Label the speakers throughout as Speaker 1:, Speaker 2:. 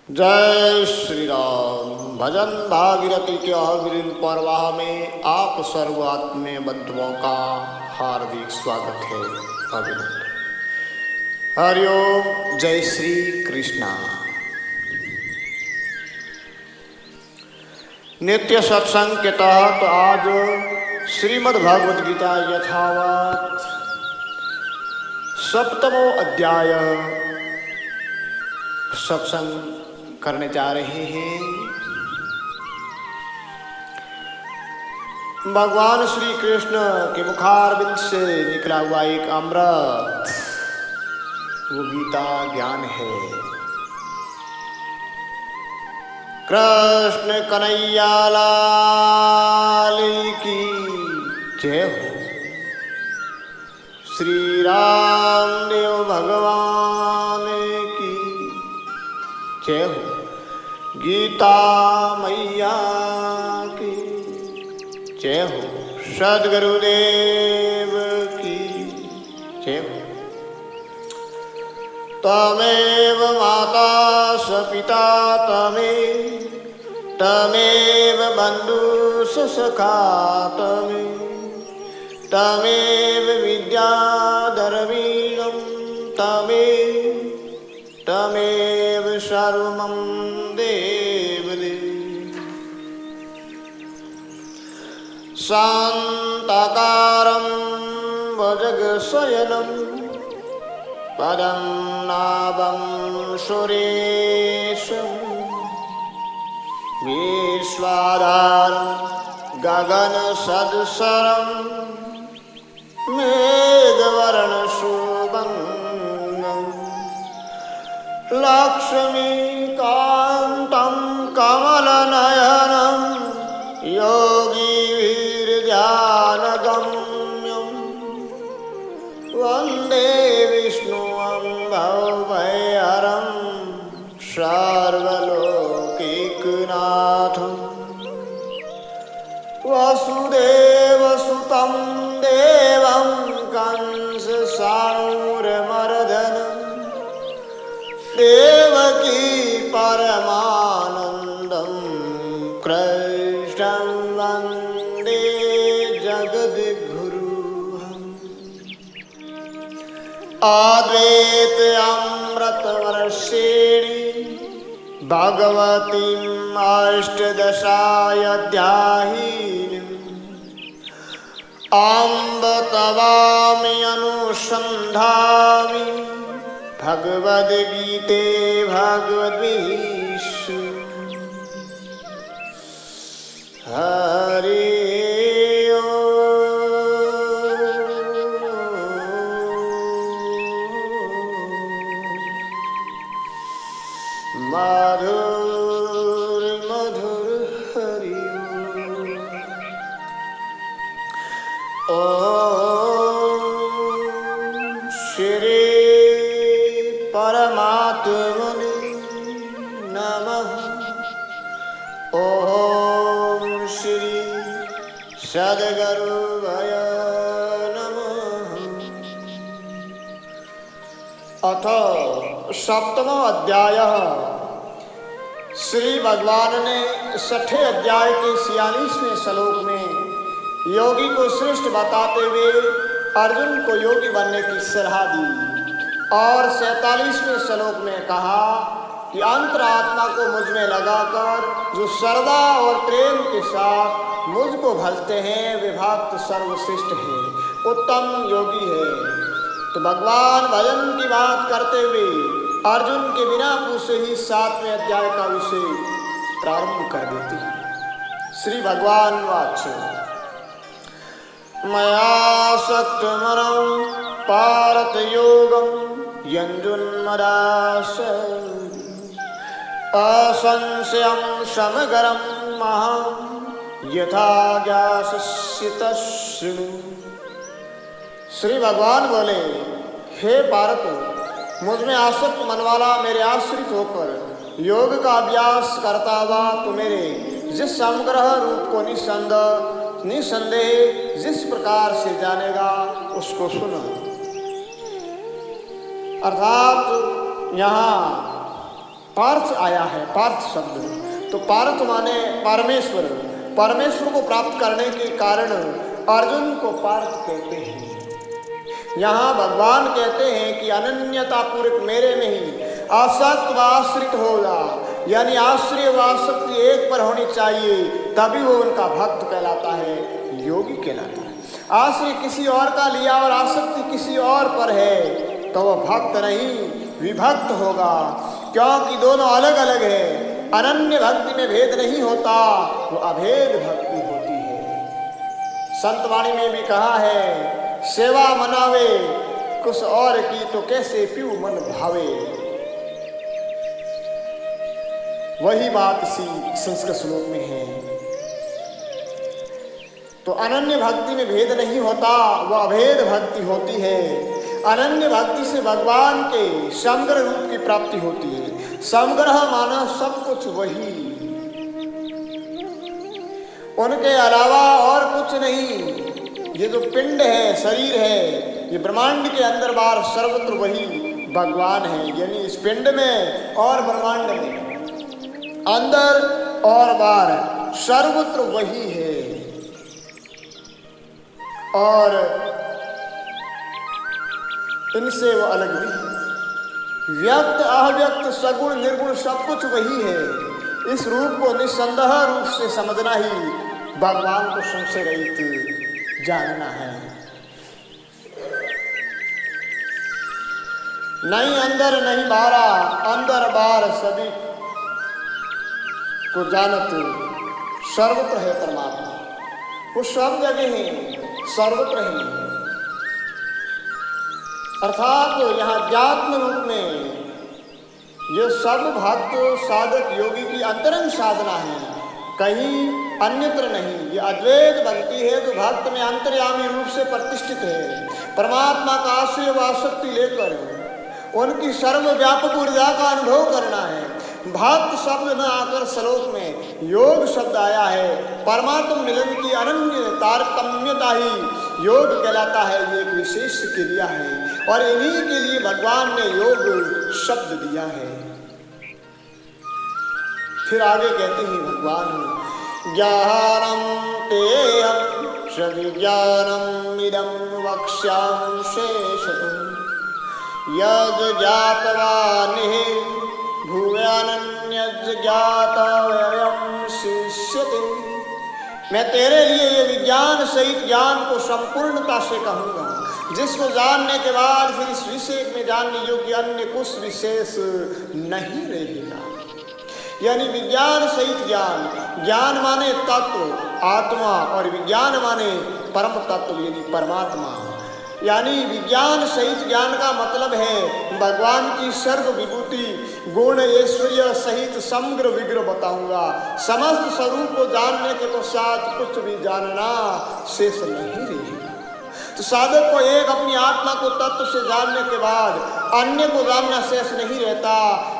Speaker 1: जय श्री राम। भजन भागीरथी के अविरल परवाह में आप सर्व आत्मीय बंधुओं का हार्दिक स्वागत है, अभिनंदन। हरिओम। जय श्री कृष्णा। नित्य सत्संग के तहत आज श्रीमद् भगवद गीता यथावत सप्तमो अध्याय सत्संग करने जा रहे हैं। भगवान श्री कृष्ण के मुखारविंद से निकला हुआ एक अमृत, वो गीता ज्ञान है। कृष्ण कन्हैया लाल की जय हो। श्री रामदेव भगवान की जय हो। गीता मैया की जय हो। सद्गुरुदेव की जय हो। तमेव माता स पिता तमेव बंधु स सखा तमेव विद्या द्रविणं तमेव सर्वं देवदेव। शान्ताकारं भुजगशयनं पद्मनाभं सुरेशं विश्वाधारं गगनसदृशं मेघवर्णशोभनं लक्ष्मीकान्तं कमलनयनं योगिभिर्ध्यानगम्यं वन्दे विष्णुं भवभयहरं सर्वलोकैकनाथं। वसुदेवसुतं देवं कंसचाणूरमर्दनं देवकी परमानन्दं कृष्णं वन्दे जगद्गुरुम्। अद्वैत अमृतवर्षिणीं भगवतीम् अष्टदशाध्यायिनीम् अम्ब तवामि अनुसन्धामि भगवद्गीते भगवद्गीता। हरि मधुर मधुर हरि ओम श्री परमात्मने नमः। ओम श्री सद्गुरुभ्य नमः। अथ सप्तमो अध्याय। श्री भगवान ने 6ठे अध्याय के 46वें श्लोक में योगी को श्रेष्ठ बताते हुए अर्जुन को योगी बनने की सलाह दी और 47वें श्लोक में कहा कि अंतरात्मा को मुझ में लगाकर जो श्रद्धा और प्रेम के साथ मुझको भजते हैं वे भक्त सर्वश्रेष्ठ है, उत्तम योगी है। तो भगवान भजन की बात करते हुए अर्जुन के बिना पूछे ही 7वें अध्याय का विषय प्रारंभ कर देते हैं। श्री भगवान वाच मयासक्तमनं पारत योगं यञ्जुन्मदास्यं असंशयं समगरं महं यथा ज्ञास्यसि। श्री भगवान बोले, हे पारत, मुझ में आसक्त मन वाला मेरे आश्रित होकर योग का अभ्यास करता हुआ तो मेरे जिस समग्र रूप को निसंदेह जिस प्रकार से जानेगा उसको सुनो। अर्थात यहाँ पार्थ आया है, पार्थ शब्द। तो पार्थ माने परमेश्वर, परमेश्वर को प्राप्त करने के कारण अर्जुन को पार्थ कहते हैं। यहाँ भगवान कहते हैं कि अनन्यता पूर्वक मेरे में ही आसक्त व आश्रित होगा, यानी आश्रय व आसक्ति एक पर होनी चाहिए, तभी वो उनका भक्त कहलाता है, योगी कहलाता है। आश्रय किसी और का लिया और आसक्ति किसी और पर है तो वह भक्त नहीं, विभक्त होगा, क्योंकि दोनों अलग अलग है। अनन्य भक्ति में भेद नहीं होता, वो अभेद भक्ति होती है। संतवाणी में भी कहा है, सेवा मनावे कुछ और की तो कैसे पीऊ मन भावे। वही बात इसी संस्कृत श्लोक में है। तो अनन्य भक्ति में भेद नहीं होता, वह अभेद भक्ति होती है। अनन्य भक्ति से भगवान के समग्र रूप की प्राप्ति होती है। समग्र माना सब कुछ वही, उनके अलावा और कुछ नहीं। ये जो पिंड है, शरीर है, ये ब्रह्मांड के अंदर बाहर सर्वत्र वही भगवान है। यानी इस पिंड में और ब्रह्मांड में, अंदर और बाहर सर्वत्र वही है। और इनसे वो अलग भी है। व्यक्त अव्यक्त सगुण निर्गुण सब कुछ वही है। इस रूप को निस्संदेह रूप से समझना ही भगवान को संशय रहित जानना है। नहीं अंदर नहीं बाहर, अंदर बाहर सभी को जानत सर्वत्र है परमात्मा। वो सब जगह है, सर्वत्र है। अर्थात यहाँ अध्यात्म रूप में ये सब भक्त साधक योगी की अंतरंग साधना है, कहीं अन्यत्र नहीं। ये अद्वैत भक्ति है जो भक्त में अंतर्यामी रूप से प्रतिष्ठित है। परमात्मा का आश्रय व आसक्ति लेकर उनकी सर्वव्यापक ऊर्जा का अनुभव करना है। भक्त शब्द न आकर श्लोक में योग शब्द आया है। परमात्मा मिलन की अनन्य तारतम्यता ही योग कहलाता है। ये एक विशेष क्रिया है और इन्हीं के लिए भगवान ने योग शब्द दिया है। फिर आगे कहते हैं भगवान, ज्ञानम तेयम सविज्ञानम इदं वक्ष्यामि शेषतः यद् ज्ञातवानिह भुवनन्यज् ज्ञातव्यं शिष्यते। मैं तेरे लिए ये विज्ञान सहित ज्ञान को संपूर्णता से कहूँगा, जिसको जानने के बाद फिर इस विषय में जानने योग्य अन्य कुछ विशेष नहीं रहेगा। यानी विज्ञान सहित ज्ञान, ज्ञान माने तत्व आत्मा और विज्ञान माने परम तत्व यानी परमात्मा। यानी विज्ञान सहित ज्ञान का मतलब है भगवान की सर्व विभूति गुण ऐश्वर्य सहित समग्र विग्रह बताऊंगा। समस्त स्वरूप को जानने के पश्चात कुछ भी जानना शेष नहीं रहेगा। तो साधक को एक अपनी आत्मा को तत्व से जानने के बाद अन्य को जानना शेष नहीं रहता,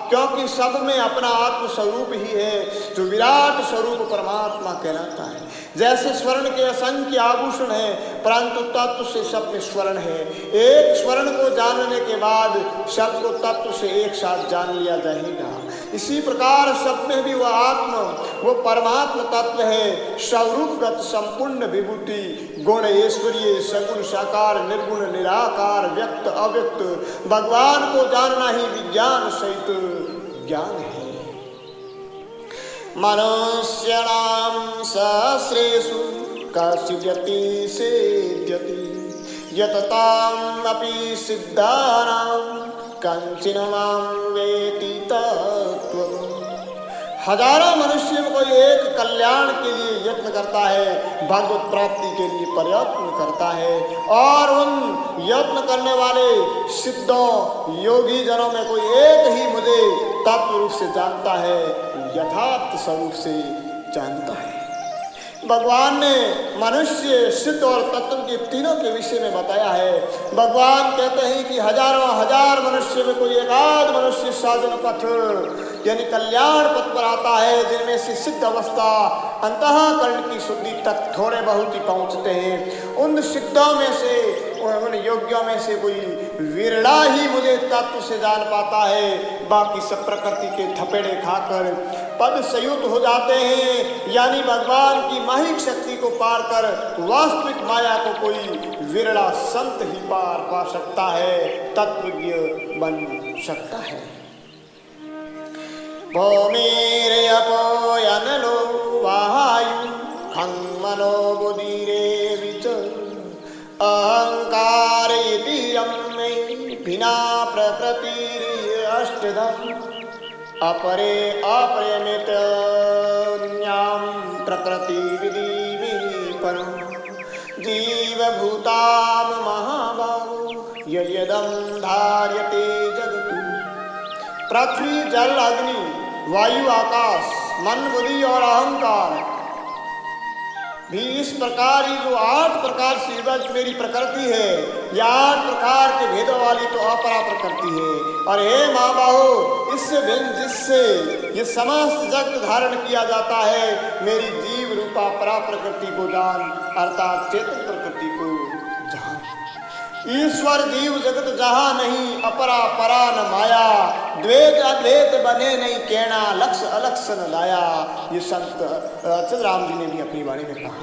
Speaker 1: क्योंकि सब में अपना आत्म स्वरूप ही है जो विराट स्वरूप परमात्मा कहलाता है। जैसे स्वर्ण के असंख्य आभूषण है, परंतु तत्व से सब में स्वर्ण है। एक स्वर्ण को जानने के बाद सबको तत्व से एक साथ जान लिया जाएगा। इसी प्रकार सब में भी वह आत्मा, वो परमात्मा तत्व है, स्वरूपगत संपूर्ण विभूति गुण ऐश्वर्य सगुण साकार निर्गुण निराकार व्यक्त अव्यक्त भगवान को जानना ही विज्ञान सहित ज्ञान है। मनुष्याणां सहस्रेषु कश्चिद्यति सिद्ध्यति यतताम् अपि सिद्धानां कंचिन मां वेति तत्त्वम्। हजारों मनुष्य में कोई एक कल्याण के लिए यत्न करता है, भगवत प्राप्ति के लिए प्रयत्न करता है, और उन यत्न करने वाले सिद्धों योगी जनों में कोई एक ही मुझे तत्व रूप से जानता है, यथार्थ स्वरूप से जानता है। भगवान ने मनुष्य सिद्ध और तत्व के तीनों के विषय में बताया है। भगवान कहते हैं कि हजारों हजार मनुष्य में कोई एक आध मनुष्य साधन पथ यानी कल्याण पथ पर आता है, जिनमें से सिद्ध अवस्था अंतःकरण की शुद्धि तक थोड़े बहुत ही पहुंचते हैं। उन सिद्धों में से, उन योगियों में से कोई विरला ही मुझे तत्व से जान पाता है। बाकी सब प्रकृति के थपेड़े खाकर पद संयुक्त हो जाते हैं। यानी भगवान की माहिक शक्ति को पार कर वास्तविक माया को कोई विरला संत ही पार पा सकता है, तत्वज्ञ बन सकता है। भौमेरे अपोयनलो वायु खं मनो बुधिरे विच अहंकार इति यम्मे बिना प्रकृति अष्टधम् अपरे अप्रेमित न्याम प्रकृति विधि परम जीवभूताम महाबाहो यदम धार्यते जगतु। पृथ्वी, जल, अग्नि, वायु, आकाश, मन, बुद्धि और अहंकार भी इस प्रकार ही जो 8 प्रकार से विभक्त मेरी प्रकृति है, यह 8 प्रकार के भेदों वाली तो अपरा प्रकृति है। और हे माँ बाहो, इससे भिन्न जिससे ये समस्त जगत धारण किया जाता है, मेरी जीव रूपा परा प्रकृति को जान, अर्थात चेतन प्रकृति को जान। ईश्वर जीव जगत जहाँ नहीं, अपरा परा न माया, द्वैत अद्वैत बने नहीं कहना, लक्ष्य अलक्ष्य न लाया। ये संत राम जी ने भी अपनी वाणी में कहा।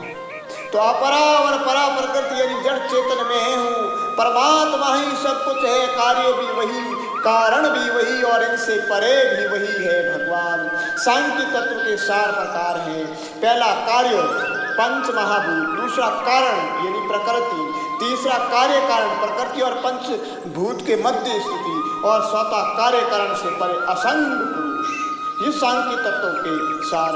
Speaker 1: तो अपरा और परा प्रकृति यानी जड़ चेतन में हूँ, परमात्मा ही सब कुछ है, कार्य भी वही, कारण भी वही और इनसे परे भी वही है भगवान। सांख्य तत्व के 4 प्रकार हैं। पहला कार्य पंच महाभूत, दूसरा कारण यानी प्रकृति, तीसरा कार्य कारण प्रकृति और पंचभूत के मध्य स्थिति, और चौथा कार्य कारण से परे असंग पुरुष। ये सांख्य तत्व के 4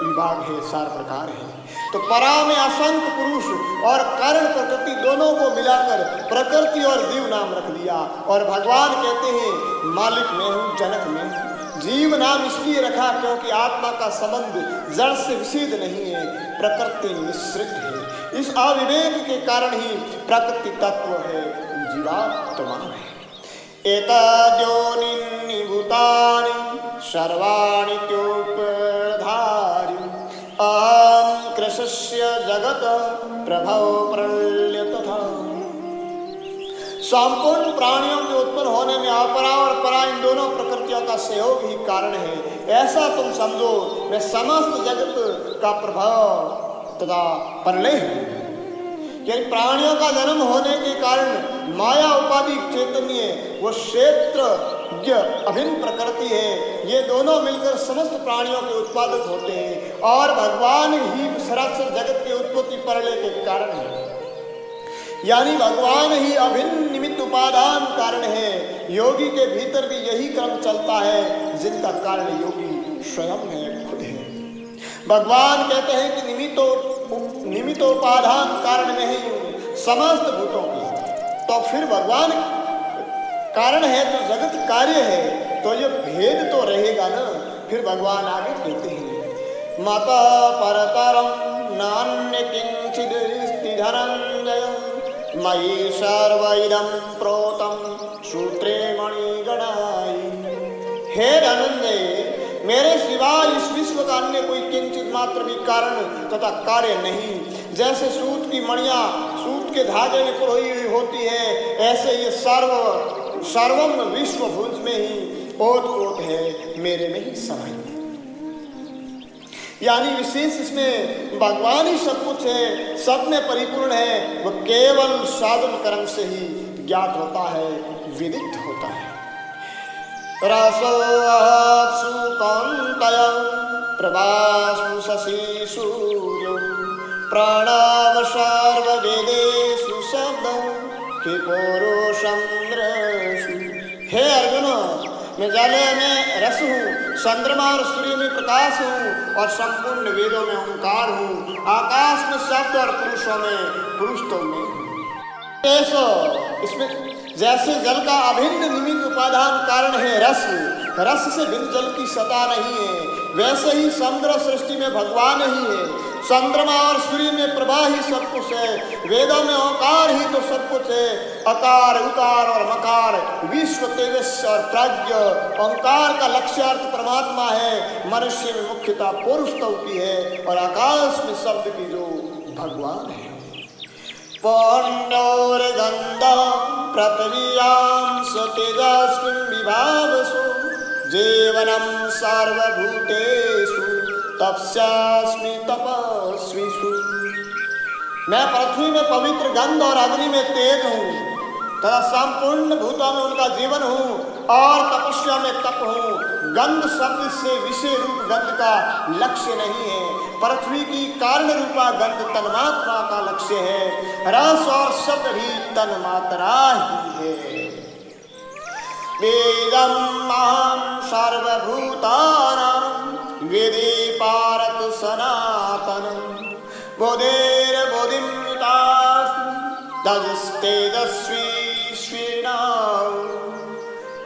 Speaker 1: विभाग है, 4 प्रकार है। तो परा में असंख्य पुरुष और कारण प्रकृति दोनों को मिलाकर प्रकृति और जीव नाम रख दिया। और भगवान कहते हैं मालिक में हूँ, जनक में हूँ। जीव नाम इसलिए रखा क्योंकि आत्मा का संबंध जड़ से विषेद नहीं है, प्रकृति मिश्रित है। इस अविवेक के कारण ही प्रकृति तत्व है, जीवात्मा है। एतद्योनिन्नि भूतानि सर्वाणि त्योपधारि अहं कृशस्य जगत प्रभव प्रलय तथा। संपूर्ण प्राणियों के उत्पन्न होने में अपरा और परा इन दोनों प्रकृतियों का सहयोग ही कारण है, ऐसा तुम समझो। मैं समस्त जगत का प्रभाव तथा प्रलय हूँ। यानी प्राणियों का जन्म होने के कारण माया उपाधि चैतन्य वो क्षेत्रज्ञ अभिन्न प्रकृति है, ये दोनों मिलकर समस्त प्राणियों के उत्पादक होते हैं। और भगवान ही सरासर जगत के उत्पत्ति प्रलय के कारण है। यानी भगवान ही अभिन्न निमित्त उपादान कारण है। योगी के भीतर भी यही क्रम चलता है, जिनका कारण योगी स्वयं है, खुद है। भगवान कहते हैं कि निमित्तोपादान कारण में ही समस्त भूतों की। तो फिर भगवान कारण है तो जगत कार्य है, तो ये भेद तो रहेगा ना। फिर भगवान आगे कहते हैं माता परतरम नान्य किंचिद धनंजय मयि सर्वइदं प्रोतम सूत्रे मणिगणाय। हे धनंजय, मेरे सिवा इस विश्व का अन्य कोई किंचित मात्र भी कारण तथा कार्य नहीं। जैसे सूत की मणियां सूत के धागे में पिरोई हुई होती है, ऐसे ये सर्वम विश्व भुज में ही ओत है, मेरे में ही समाई। यानी विशेष इसमें भगवान ही सब कुछ है, सब में परिपूर्ण है। वह केवल साधन कर्म से ही ज्ञात होता है, विदित होता है। रसोऽहत्सु कौन्तेय प्रभास्सु शशि सूर्यो प्रणव सर्ववेदेषु शब्दं कि पुरुषं दृषु। हे अर्जुन, मैं जल में रस हूँ, चंद्रमा और सूर्य में प्रकाश हूँ, और संपूर्ण वेदों में ओंकार हूँ। आकाश में शब्द और पुरुषों में पुरुष तो मैं हूँ। इसमें जैसे जल का अभिन्न निमित्त उपादान कारण है रस, रस से भिन्न जल की सत्ता नहीं है, वैसे ही समुद्र सृष्टि में भगवान ही है। चंद्रमा और सूर्य में प्रभा ही सब कुछ है, वेदों में ओंकार ही तो सब कुछ है। अकार, उकार और मकार, विश्व, तेजस और प्राज्ञ। ओंकार का लक्ष्यार्थ परमात्मा है, मनुष्य में मुख्यतः पुरुष की है, और आकाश में शब्द की जो भगवान है। पुण्योर्गन्धः पृथिव्यां तेजस्विन् विभावसु जीवनं सर्वभूतेषु तपस्यास्मि तपस्विषु। मैं पृथ्वी में पवित्र गंध और अग्नि में तेज हूँ तथा संपूर्ण भूतों में उनका जीवन हूँ और तपस्या में तप हूँ। गंध शब्द से विषय रूप गंध का लक्ष्य नहीं है। पृथ्वी की कारण रूपा गंध तन्मात्रा का लक्ष्य है। रस और शब्द भी तन्मात्रा ही है। वेदम महं सर्वभूतानां वेदे पारत सनातनम् बोधेर्बोधिं युतास्मि तजस्तेजस्वी श्रीणाम।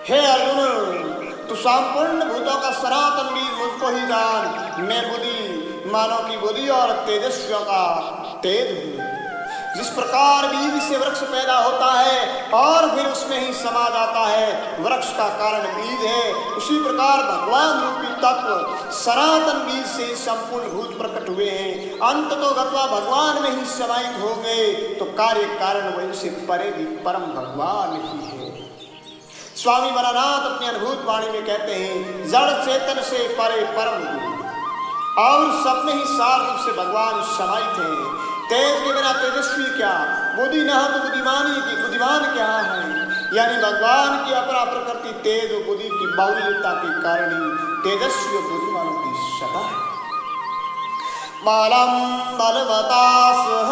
Speaker 1: हे अर्जुन, तू संपूर्ण भूतों का सनातन बीज मुझको ही जान। मैं बुद्धि मानव की बुद्धि और तेजस्वियों का तेज हूँ। जिस प्रकार बीज से वृक्ष पैदा होता है और फिर उसमें ही समा जाता है, वृक्ष का कारण बीज है, उसी प्रकार भगवान रूपी तत्व सनातन बीज से संपूर्ण भूत प्रकट हुए हैं। अंत तो गत्वा भगवान में ही समाहित हो गए, तो कार्य कारण वही से परे भी परम भगवान ही है। स्वामी वरानाथ अपनी अनुभूत वाणी में कहते हैं, जड़ चेतन से परे परम गुरु और सब में ही सार रूप से भगवान समाहित है। तेज के बिना तेजस्वी क्या, बुद्धि न हो तो बुद्धिमानी की बुद्धिमान क्या है। यानी भगवान की अपरा प्रकृति तेज और बुद्धि की बाहुल्यता के कारण ही तेजस्वी और बुद्धिमानों की सभा है। बलम बलवतासह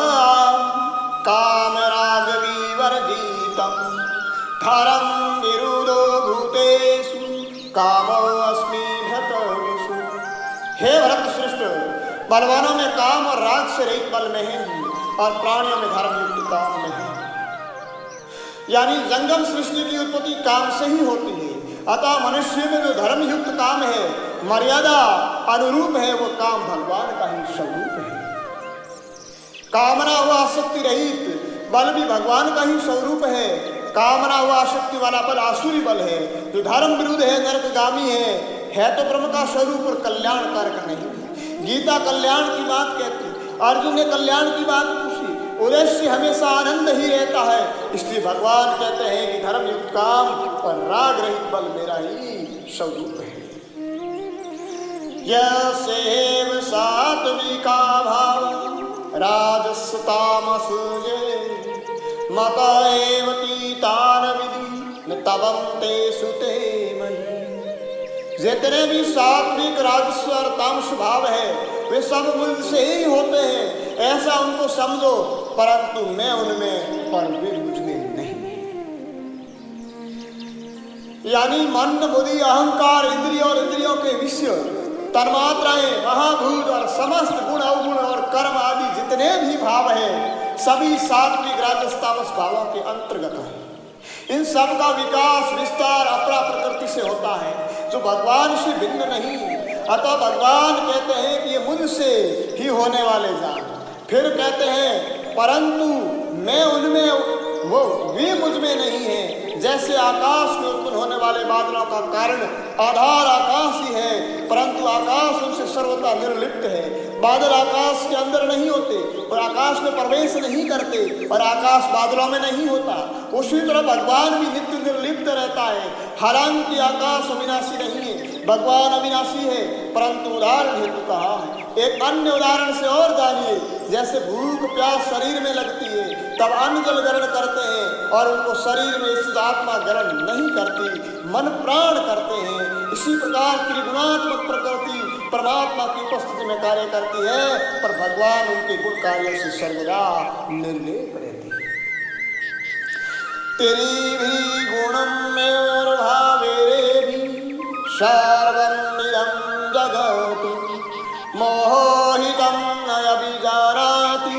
Speaker 1: कामराग विवर्जितम् धरम विरुदो भूतेषु कामो अस्मि भृतसु। हे भरत श्रेष्ठ, बलवानों में काम और राग से रहित बल में है और प्राणियों में धर्म युक्त काम में है। यानी जंगम सृष्टि की उत्पत्ति काम से ही होती है। अतः मनुष्य में जो धर्म युक्त काम है, मर्यादा अनुरूप है, वो काम भगवान का ही स्वरूप है। कामना हुआ आसक्ति रहित बल भी भगवान का ही स्वरूप है। कामना हुआ आसक्ति वाला बल आसुरी बल है, जो धर्म विरुद्ध है, नरकगामी है तो ब्रह्म का स्वरूप और कल्याण कारक नहीं है। गीता कल्याण की बात कहती, अर्जुन ने कल्याण की बात पूछी, उद्देश्य हमेशा आनंद ही रहता है। इसलिए भगवान कहते हैं कि धर्म युक्त काम और राग रहित बल मेरा ही स्वरूप है। यसेव सात्विका भाव राजस तामस मत एव तीतान विधि न तवं ते सुते मयि। जितने भी सात्विक राजस्व और तामस भाव है वे सब मुझसे ही होते हैं, ऐसा उनको समझो, परंतु मैं उनमें और वे मुझमें नहीं। यानी मन बुद्धि अहंकार इंद्रिय और इंद्रियों के विषय तन्मात्राएं महाभूत और समस्त गुण अवगुण और कर्म आदि जितने भी भाव हैं सभी सात्विक राजस तामस भावों के अंतर्गत है। इन सब का विकास विस्तार अपरा प्रकृति से होता है, जो भगवान से भिन्न नहीं। अतः भगवान कहते हैं कि ये मुझसे ही होने वाले जान। फिर कहते हैं परंतु मैं उनमें वो वे मुझ में नहीं है। जैसे आकाश में उत्पन्न होने वाले बादलों का कारण आधार आकाश ही है, परंतु आकाश उनसे सर्वथा निर्लिप्त है। बादल आकाश के अंदर नहीं होते और आकाश में प्रवेश नहीं करते और आकाश बादलों में नहीं होता। उसी तरह भगवान भी नित्य निर्लिप्त रहता है। हालांकि आकाश अविनाशी नहीं है, भगवान अविनाशी है, परंतु उदाहरण हेतु कहा है। एक अन्य उदाहरण से और जानिए, जैसे भूख प्यास शरीर में लगती है तब अन्न जल ग्रहण करते हैं और उनको शरीर में शुद्ध आत्मा ग्रहण नहीं करती, मन प्राण करते हैं। इसी प्रकार त्रिगुणात्मक प्रकृति परमात्मा की उपस्थिति में कार्य करती है, पर भगवान उनके गुण कार्यों से सर्वदा निर्लेप रहते हैं। तेरी भी गुणम में और भावे भी सर्वमिदं जगत् मोहितं न अभिजानाति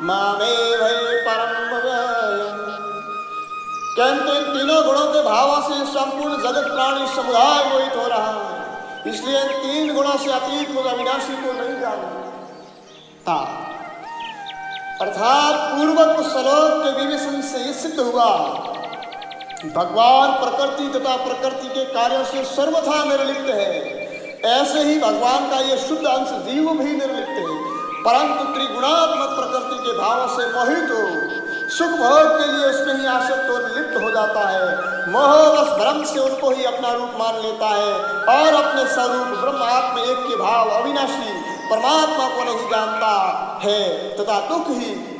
Speaker 1: मामेव परम व्ययम्। कहते इन तीनों गुणों के भावों से संपूर्ण जगत प्राणी समुदाय मोहित हो रहा है। इसलिए इन तीन गुणों से अतीत को अविनाशी को नहीं जानता। अर्थात पूर्वक श्लोक के विवेचन से ये सिद्ध हुआ भगवान प्रकृति तथा प्रकृति के कार्यों से सर्वथा निर्लिप्त है। ऐसे ही भगवान का ये शुद्ध अंश जीव भी निर्लिप्त है, परंतु त्रिगुणात्मक प्रकृति के भावों से मोहित हो सुख भोग के लिए उसमें ही आसक्त और लिप्त हो जाता है। मोहवश भ्रम से उनको ही अपना रूप मान लेता है और अपने स्वरूप ब्रह्म आत्मा एक के भाव अविनाशी परमात्मा को नहीं जानता है तथा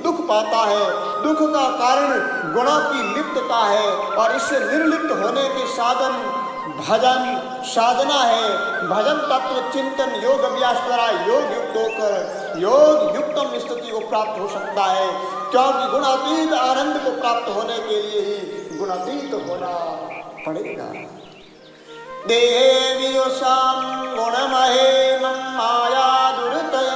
Speaker 1: दुख पाता है। दुख का कारण गुणों की लिप्तता है और इससे निर्लिप्त होने के साधन भजन साधना है। भजन तत्व चिंतन योग अभ्यास द्वारा योग युक्त होकर योग युक्तम स्थिति को प्राप्त हो सकता है, क्योंकि गुणातीत आनंद को प्राप्त होने के लिए ही गुणातीत होना पड़ेगा। देवीयोषां गुणमहेमं माया दुर्तय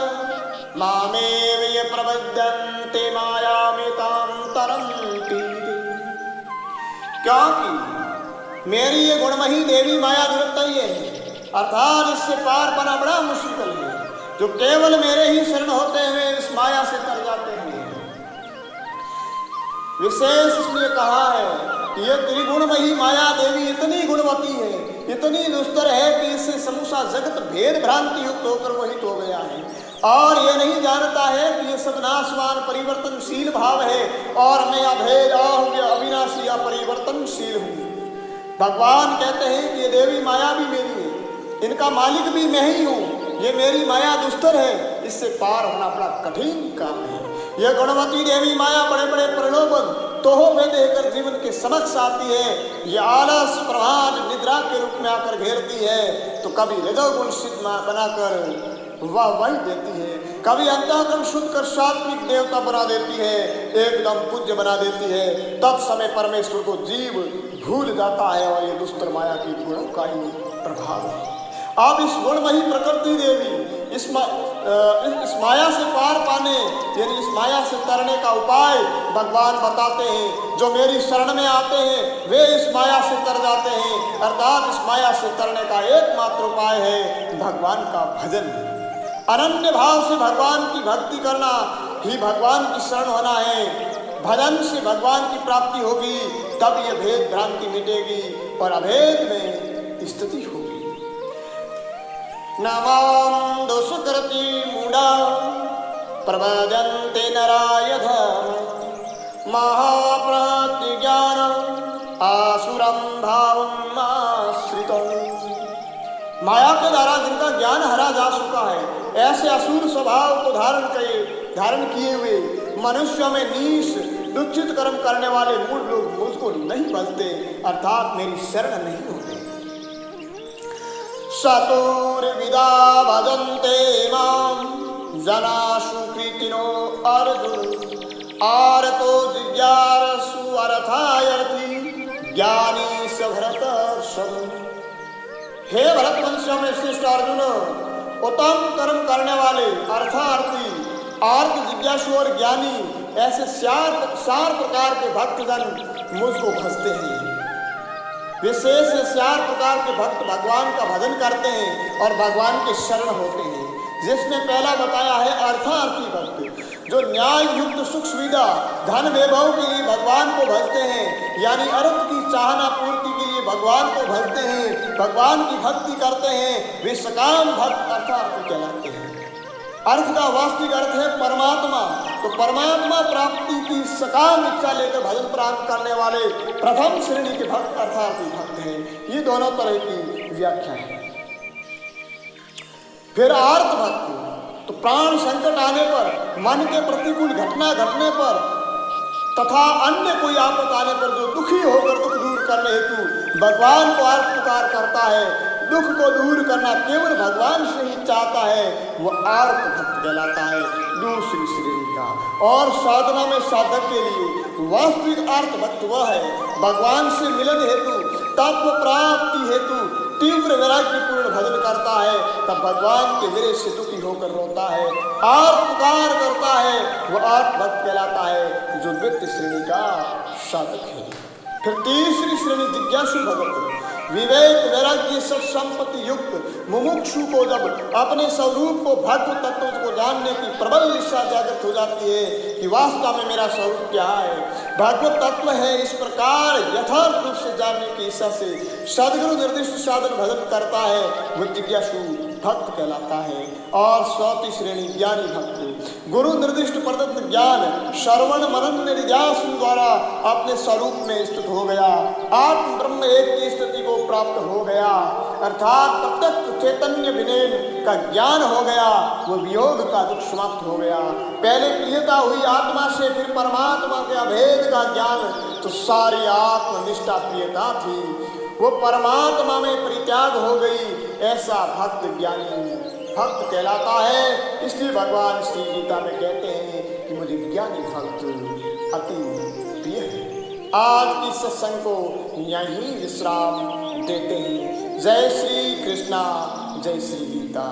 Speaker 1: मामेव ये प्रबद्धन्ते मायामितां तरन्ति। क्योंकि मेरी ये गुणमयी देवी माया दुर्तय है, अर्थात इससे पार पाना बड़ा मुश्किल है। जो केवल मेरे ही शरण होते हुए इस माया से तर जाते हैं। विशेष इसलिए कहा है कि ये त्रिगुणमयी माया देवी इतनी गुणवती है, इतनी दुस्तर है कि इससे समूचा जगत भेद भ्रांति युक्त होकर मोहित हो गया है और ये नहीं जानता है कि ये सब नाशवान परिवर्तनशील भाव है और मैं अभेद अविनाशी अपरिवर्तनशील हूँ। भगवान कहते हैं कि ये देवी माया भी मेरी है, इनका मालिक भी मैं ही हूँ। ये मेरी माया दुस्तर है, इससे पार होना बड़ा कठिन काम है। यह गुणवती देवी माया बड़े बड़े प्रलोभन तोह में देकर जीवन के समक्ष आती है। ये आलस प्रभात निद्रा के रूप में आकर घेरती है तो कभी रजोगुण सिद्ध बनाकर वाह देती है, कभी अंतःकरण शुद्ध कर सात्विक देवता बना देती है, एकदम पूज्य बना देती है। तब समय परमेश्वर को जीव भूल जाता है और ये दुष्टर माया की गुणों का ही प्रभाव है। अब इस गुणमयी प्रकृति देवी इस माया से पार पाने यानी इस माया से तरने का उपाय भगवान बताते हैं। जो मेरी शरण में आते हैं वे इस माया से तर जाते हैं, अर्थात इस माया से तरने का एकमात्र उपाय है भगवान का भजन। अनन्य भाव से भगवान की भक्ति करना ही भगवान की शरण होना है। भजन से भगवान की प्राप्ति होगी, तब यह भेद भ्रांति मिटेगी और अभेद में स्थिति होगी। नमां दुष्कृति मूढ़ा प्रभजन्ते नरायध महाप्रतिज्ञान आसुरं भावम् आश्रितम्। माया के द्वारा जिनका ज्ञान हरा जा चुका है, ऐसे असुर स्वभाव को धारण किए हुए मनुष्यों में नीच दुष्चित कर्म करने वाले मूढ़ लोग मुझको नहीं भजते, अर्थात मेरी शरण नहीं होते। सतुर्विदा भजन्ते मां जनाशु कृतिनो अर्जुन आरतो जिज्ञासु अर्थायर्थी ज्ञानी स भरतर्षभ। हे भरतवंशियों में श्रेष्ठ अर्जुन, उत्तम कर्म करने वाले अर्थार्थी आर्थ जिज्ञासु और ज्ञानी ऐसे चार प्रकार के भक्तजन मुझको भजते हैं। विशेष 4 प्रकार के भक्त भगवान का भजन करते हैं और भगवान के शरण होते हैं, जिसमें पहला बताया है अर्थार्थी भक्त, जो न्याय युक्त सुख सुविधा धन वैभव के लिए भगवान को भजते हैं, यानी अर्थ की चाहना पूर्ति के लिए भगवान को भजते हैं, भगवान की भक्ति करते हैं, वे सकाम भक्त अर्थार्थी कहलाते हैं। अर्थ का वास्तविक अर्थ है परमात्मा, तो परमात्मा प्राप्ति की सकाम इच्छा लेकर भजन प्राप्त करने वाले प्रथम श्रेणी के भक्त अर्थार्थी भक्त हैं। ये दोनों तरह की व्याख्या है। फिर आर्त भक्त, तो प्राण संकट आने पर, मन के प्रतिकूल घटना घटने पर तथा अन्य कोई आपत आने पर जो दुखी होकर दुख दूर करने हेतु भगवान को आर्त पुकार करता है, दुख को दूर करना केवल भगवान से ही चाहता है, वो आर्त भक्त कहलाता है, दूसरी श्रेणी का। और साधना में साधक के लिए वास्तविक आर्त भक्त वह है भगवान से मिलन हेतु तत्व प्राप्ति हेतु तीव्र वैराग्य पूर्ण भजन करता है, तब भगवान के विरह से दुखी होकर रोता है, आर्त पुकार करता है, वो आर्त भक्त कहलाता है, जो द्वितीय श्रेणी का साधक है। फिर तीसरी श्रेणी जिज्ञासु भक्त, विवेक वैराग्य सत संपत्ति युक्त मुमुक्षु को जब अपने स्वरूप को भक्त तत्व को जानने की प्रबल इच्छा जागृत हो जाती है कि वास्तव में मेरा स्वरूप क्या है, भगवत तत्व है, इस प्रकार यथार्थ रूप से जानने की इच्छा से सदगुरु निर्दिष्ट साधन भजन करता है, वो जिज्ञासु भक्त कहलाता है। और चौथी श्रेणी ज्ञानी भक्त, गुरु निर्दिष्ट प्रदत्त ज्ञान श्रवण मनन निध्यासन द्वारा अपने स्वरूप में स्थित हो गया, आत्म ब्रह्म एक की स्थिति को प्राप्त हो गया, अर्थात तब तक चैतन्य विनयन का ज्ञान हो गया, वो वियोग का दुख समाप्त हो गया। पहले प्रियता हुई आत्मा से, फिर परमात्मा के अभेद का ज्ञान, तो सारी आत्मनिष्ठा प्रियता थी, वो परमात्मा में परित्याग हो गई। ऐसा भक्त ज्ञानी भक्त कहलाता है। इसलिए भगवान श्री गीता में कहते हैं कि मुझे ज्ञानी भक्त अति प्रिय है। आज की सत्संग को यहीं विश्राम देते हैं। जय श्री कृष्णा, जय श्री गीता।